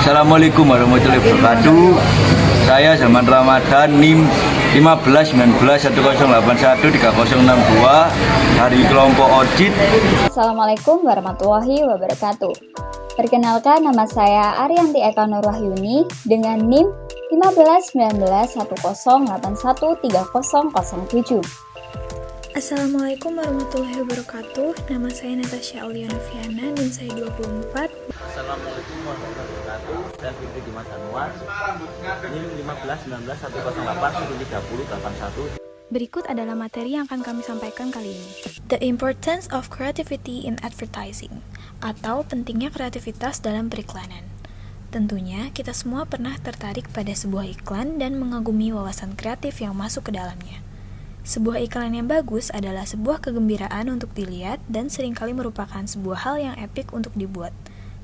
Assalamualaikum warahmatullahi wabarakatuh. Saya Zaman Ramadan NIM 151910813062 dari kelompok Ojit. Assalamualaikum warahmatullahi wabarakatuh. Perkenalkan, nama saya Arianti Eka Nurwahyuni dengan NIM 151910813007. Assalamualaikum warahmatullahi wabarakatuh. Nama saya Natasha Auliana Viana dan saya 24. Assalamualaikum warahmatullahi wabarakatuh. Saya Fikri Dimas Anwar. NIM 151910813081. Berikut adalah materi yang akan kami sampaikan kali ini. The importance of creativity in advertising, atau pentingnya kreativitas dalam periklanan. Tentunya kita semua pernah tertarik pada sebuah iklan dan mengagumi wawasan kreatif yang masuk ke dalamnya. Sebuah iklan yang bagus adalah sebuah kegembiraan untuk dilihat dan seringkali merupakan sebuah hal yang epik untuk dibuat.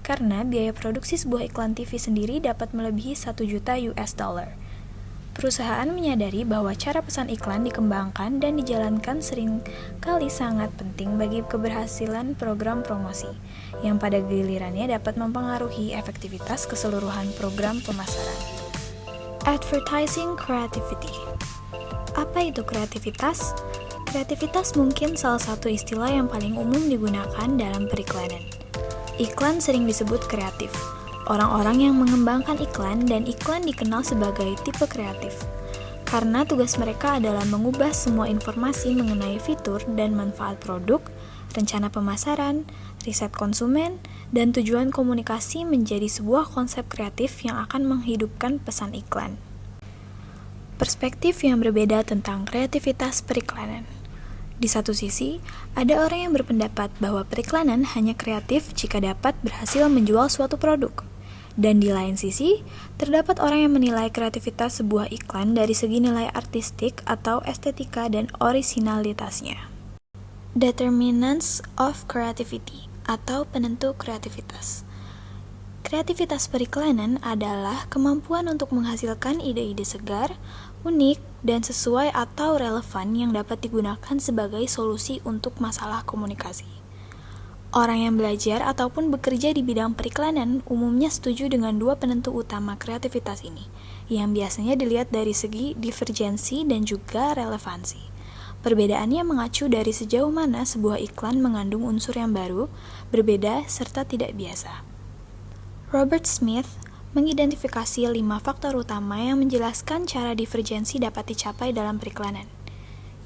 Karena biaya produksi sebuah iklan TV sendiri dapat melebihi 1 juta US dollar. Perusahaan menyadari bahwa cara pesan iklan dikembangkan dan dijalankan seringkali sangat penting bagi keberhasilan program promosi, yang pada gilirannya dapat mempengaruhi efektivitas keseluruhan program pemasaran. Advertising creativity. Apa itu kreativitas? Kreativitas mungkin salah satu istilah yang paling umum digunakan dalam periklanan. Iklan sering disebut kreatif. Orang-orang yang mengembangkan iklan dan iklan dikenal sebagai tipe kreatif. Karena tugas mereka adalah mengubah semua informasi mengenai fitur dan manfaat produk, rencana pemasaran, riset konsumen, dan tujuan komunikasi menjadi sebuah konsep kreatif yang akan menghidupkan pesan iklan. Perspektif yang berbeda tentang kreativitas periklanan. Di satu sisi, ada orang yang berpendapat bahwa periklanan hanya kreatif jika dapat berhasil menjual suatu produk. Dan di lain sisi, terdapat orang yang menilai kreativitas sebuah iklan dari segi nilai artistik atau estetika dan orisinalitasnya. Determinants of creativity atau penentu kreativitas. Kreativitas periklanan adalah kemampuan untuk menghasilkan ide-ide segar, unik, dan sesuai atau relevan yang dapat digunakan sebagai solusi untuk masalah komunikasi. Orang yang belajar ataupun bekerja di bidang periklanan umumnya setuju dengan dua penentu utama kreativitas ini, yang biasanya dilihat dari segi divergensi dan juga relevansi. Perbedaannya mengacu dari sejauh mana sebuah iklan mengandung unsur yang baru, berbeda, serta tidak biasa. Robert Smith mengidentifikasi 5 faktor utama yang menjelaskan cara divergensi dapat dicapai dalam periklanan,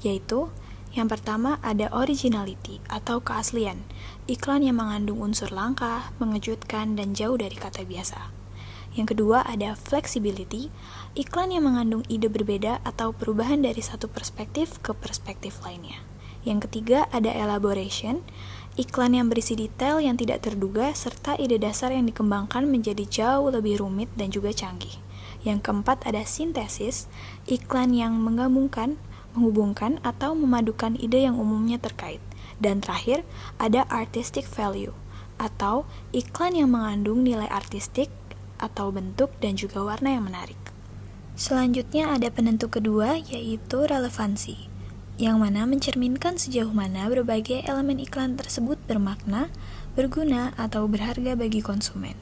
yaitu yang pertama ada originality atau keaslian, iklan yang mengandung unsur langka, mengejutkan, dan jauh dari kata biasa. Yang kedua ada flexibility, iklan yang mengandung ide berbeda atau perubahan dari satu perspektif ke perspektif lainnya. Yang ketiga ada elaboration, iklan yang berisi detail yang tidak terduga serta ide dasar yang dikembangkan menjadi jauh lebih rumit dan juga canggih. Yang keempat ada sintesis, iklan yang menghubungkan atau memadukan ide yang umumnya terkait. Dan terakhir ada artistic value, atau iklan yang mengandung nilai artistik atau bentuk dan juga warna yang menarik. Selanjutnya ada penentu kedua, yaitu relevansi, yang mana mencerminkan sejauh mana berbagai elemen iklan tersebut bermakna, berguna, atau berharga bagi konsumen.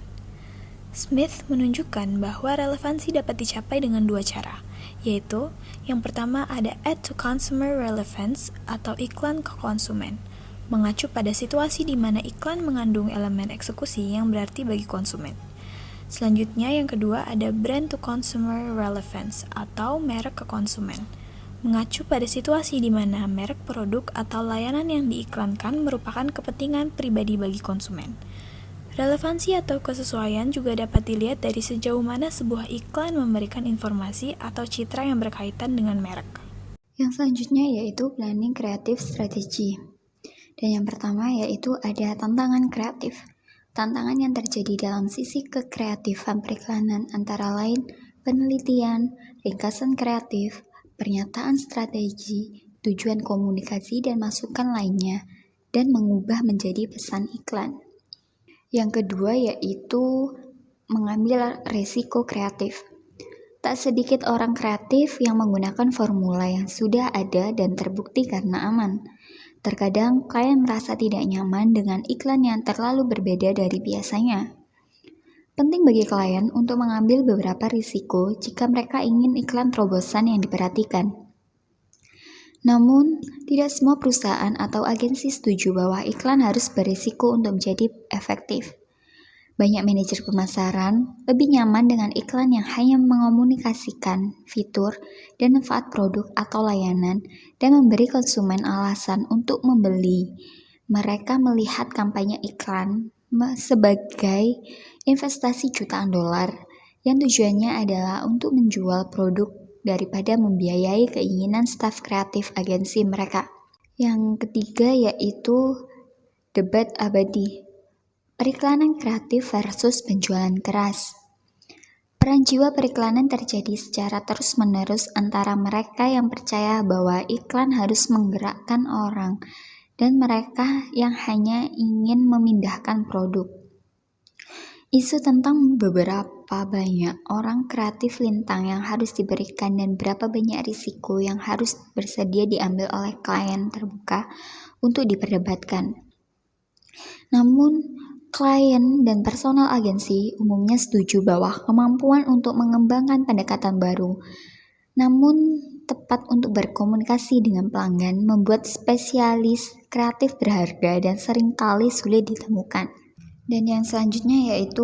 Smith menunjukkan bahwa relevansi dapat dicapai dengan dua cara, yaitu yang pertama ada ad to consumer relevance atau iklan ke konsumen, mengacu pada situasi di mana iklan mengandung elemen eksekusi yang berarti bagi konsumen. Selanjutnya yang kedua ada brand to consumer relevance atau merek ke konsumen, mengacu pada situasi di mana merek produk atau layanan yang diiklankan merupakan kepentingan pribadi bagi konsumen. Relevansi atau kesesuaian juga dapat dilihat dari sejauh mana sebuah iklan memberikan informasi atau citra yang berkaitan dengan merek. Yang selanjutnya yaitu planning creative strategy. Dan yang pertama yaitu ada tantangan kreatif. Tantangan yang terjadi dalam sisi kekreatifan periklanan antara lain penelitian, ringkasan kreatif, pernyataan strategi, tujuan komunikasi dan masukan lainnya, dan mengubah menjadi pesan iklan. Yang kedua yaitu mengambil risiko kreatif. Tak sedikit orang kreatif yang menggunakan formula yang sudah ada dan terbukti karena aman. Terkadang klien merasa tidak nyaman dengan iklan yang terlalu berbeda dari biasanya. Penting bagi klien untuk mengambil beberapa risiko jika mereka ingin iklan terobosan yang diperhatikan. Namun, tidak semua perusahaan atau agensi setuju bahwa iklan harus berisiko untuk menjadi efektif. Banyak manajer pemasaran lebih nyaman dengan iklan yang hanya mengomunikasikan fitur dan manfaat produk atau layanan dan memberi konsumen alasan untuk membeli. Mereka melihat kampanye iklan sebagai investasi jutaan dolar yang tujuannya adalah untuk menjual produk daripada membiayai keinginan staf kreatif agensi mereka. Yang ketiga yaitu debat abadi. Periklanan kreatif versus penjualan keras. Peran jiwa periklanan terjadi secara terus-menerus antara mereka yang percaya bahwa iklan harus menggerakkan orang dan mereka yang hanya ingin memindahkan produk. Isu tentang beberapa banyak orang kreatif lintang yang harus diberikan dan berapa banyak risiko yang harus bersedia diambil oleh klien terbuka untuk diperdebatkan. Namun, klien dan personal agensi umumnya setuju bahwa kemampuan untuk mengembangkan pendekatan baru, namun tepat untuk berkomunikasi dengan pelanggan membuat spesialis kreatif berharga dan seringkali sulit ditemukan. Dan yang selanjutnya yaitu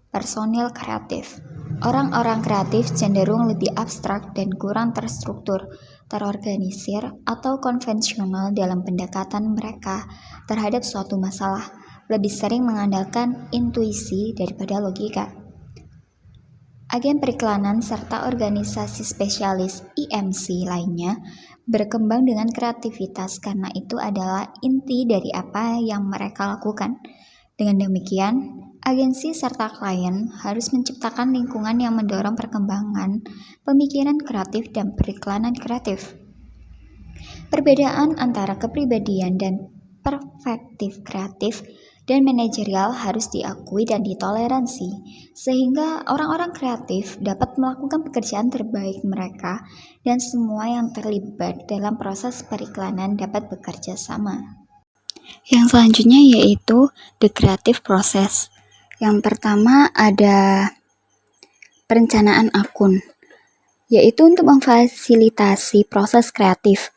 personil kreatif. Orang-orang kreatif cenderung lebih abstrak dan kurang terstruktur, terorganisir, atau konvensional dalam pendekatan mereka terhadap suatu masalah, lebih sering mengandalkan intuisi daripada logika. Agen periklanan serta organisasi spesialis IMC lainnya berkembang dengan kreativitas karena itu adalah inti dari apa yang mereka lakukan. Dengan demikian, agensi serta klien harus menciptakan lingkungan yang mendorong perkembangan pemikiran kreatif dan periklanan kreatif. Perbedaan antara kepribadian dan perspektif kreatif dan manajerial harus diakui dan ditoleransi, sehingga orang-orang kreatif dapat melakukan pekerjaan terbaik mereka dan semua yang terlibat dalam proses periklanan dapat bekerja sama. Yang selanjutnya yaitu the creative process. Yang pertama ada perencanaan akun, yaitu untuk memfasilitasi proses kreatif.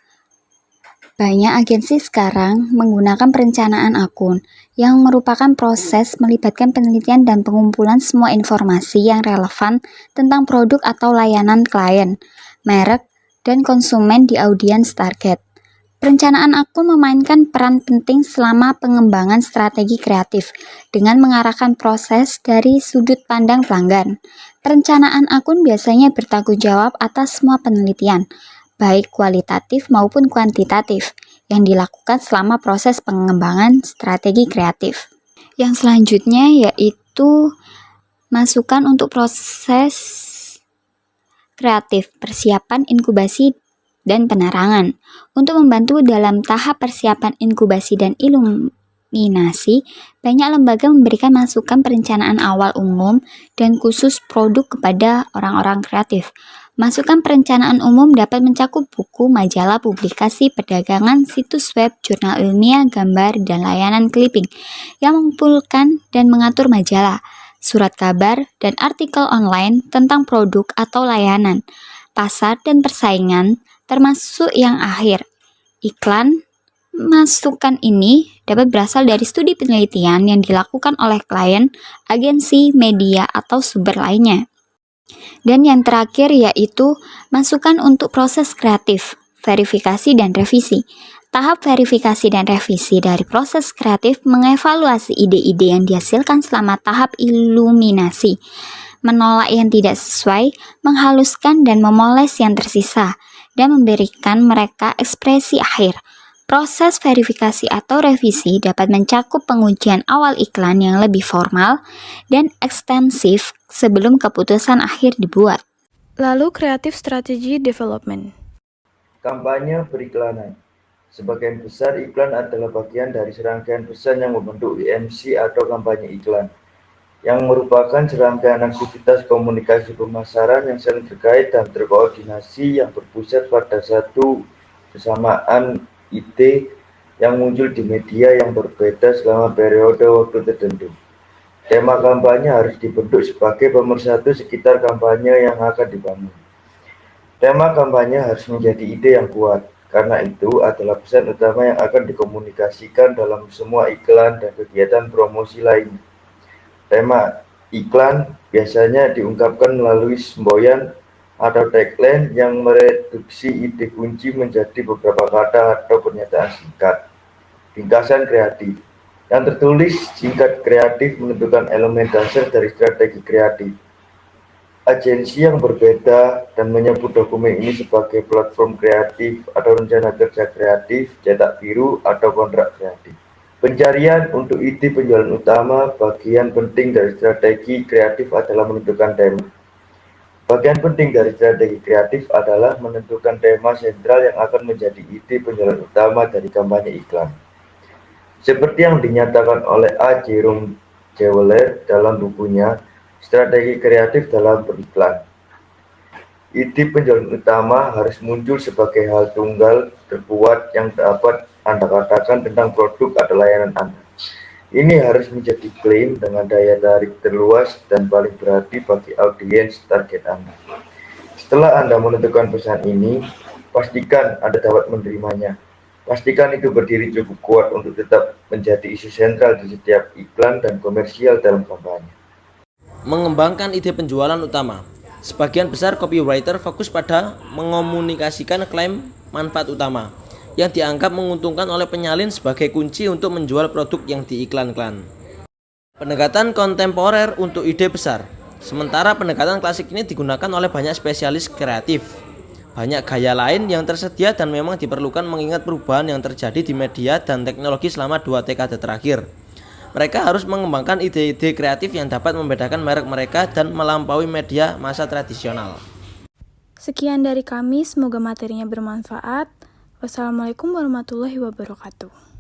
Banyak agensi sekarang menggunakan perencanaan akun, yang merupakan proses melibatkan penelitian dan pengumpulan semua informasi yang relevan tentang produk atau layanan klien, merek, dan konsumen di audiens target. Perencanaan akun memainkan peran penting selama pengembangan strategi kreatif dengan mengarahkan proses dari sudut pandang pelanggan. Perencanaan akun biasanya bertanggung jawab atas semua penelitian, baik kualitatif maupun kuantitatif, yang dilakukan selama proses pengembangan strategi kreatif. Yang selanjutnya yaitu masukan untuk proses kreatif, persiapan, inkubasi, dan penerangan. Untuk membantu dalam tahap persiapan inkubasi dan iluminasi, banyak lembaga memberikan masukan perencanaan awal umum dan khusus produk kepada orang-orang kreatif. Masukan perencanaan umum dapat mencakup buku, majalah, publikasi, perdagangan, situs web, jurnal ilmiah, gambar, dan layanan clipping yang mengumpulkan dan mengatur majalah, surat kabar, dan artikel online tentang produk atau layanan, pasar dan persaingan, termasuk yang akhir, iklan. Masukan ini dapat berasal dari studi penelitian yang dilakukan oleh klien, agensi, media, atau sumber lainnya. Dan yang terakhir yaitu masukan untuk proses kreatif, verifikasi dan revisi. Tahap verifikasi dan revisi dari proses kreatif mengevaluasi ide-ide yang dihasilkan selama tahap iluminasi, menolak yang tidak sesuai, menghaluskan dan memoles yang tersisa, dan memberikan mereka ekspresi akhir. Proses verifikasi atau revisi dapat mencakup pengujian awal iklan yang lebih formal dan ekstensif sebelum keputusan akhir dibuat. Lalu creative strategy development. Kampanye periklanan. Sebagian besar iklan adalah bagian dari serangkaian pesan yang membentuk IMC atau kampanye iklan, yang merupakan serangkaian aktivitas komunikasi pemasaran yang saling terkait dan terkoordinasi yang berpusat pada satu kesamaan ide yang muncul di media yang berbeda selama periode waktu tertentu. Tema kampanye harus dibentuk sebagai pemersatu sekitar kampanye yang akan dibangun. Tema kampanye harus menjadi ide yang kuat, karena itu adalah pesan utama yang akan dikomunikasikan dalam semua iklan dan kegiatan promosi lainnya. Tema iklan biasanya diungkapkan melalui semboyan atau tagline yang mereduksi ide kunci menjadi beberapa kata atau pernyataan singkat. Ringkasan kreatif yang tertulis singkat kreatif menentukan elemen dasar dari strategi kreatif. Agensi yang berbeda dan menyebut dokumen ini sebagai platform kreatif atau rencana kerja kreatif, cetak biru, atau kontrak kreatif. Pencarian untuk ide penjualan utama. Bagian penting dari strategi kreatif adalah menentukan tema. Bagian penting dari strategi kreatif adalah menentukan tema sentral yang akan menjadi ide penjualan utama dari kampanye iklan. Seperti yang dinyatakan oleh A. Jerome Jewell dalam bukunya Strategi Kreatif dalam Beriklan. Ide penjualan utama harus muncul sebagai hal tunggal terkuat yang dapat Anda katakan tentang produk atau layanan Anda. Ini harus menjadi klaim dengan daya tarik terluas dan paling berarti bagi audiens target Anda. Setelah Anda menentukan pesan ini, pastikan Anda dapat menerimanya. Pastikan itu berdiri cukup kuat untuk tetap menjadi isu sentral di setiap iklan dan komersial dalam kampanye. Mengembangkan ide penjualan utama. Sebagian besar copywriter fokus pada mengomunikasikan klaim manfaat utama yang dianggap menguntungkan oleh penyalin sebagai kunci untuk menjual produk yang diiklankan. Pendekatan kontemporer untuk ide besar. Sementara pendekatan klasik ini digunakan oleh banyak spesialis kreatif. Banyak gaya lain yang tersedia dan memang diperlukan mengingat perubahan yang terjadi di media dan teknologi selama 2 dekade terakhir. Mereka harus mengembangkan ide-ide kreatif yang dapat membedakan merek mereka dan melampaui media massa tradisional. Sekian dari kami, semoga materinya bermanfaat. Wassalamualaikum warahmatullahi wabarakatuh.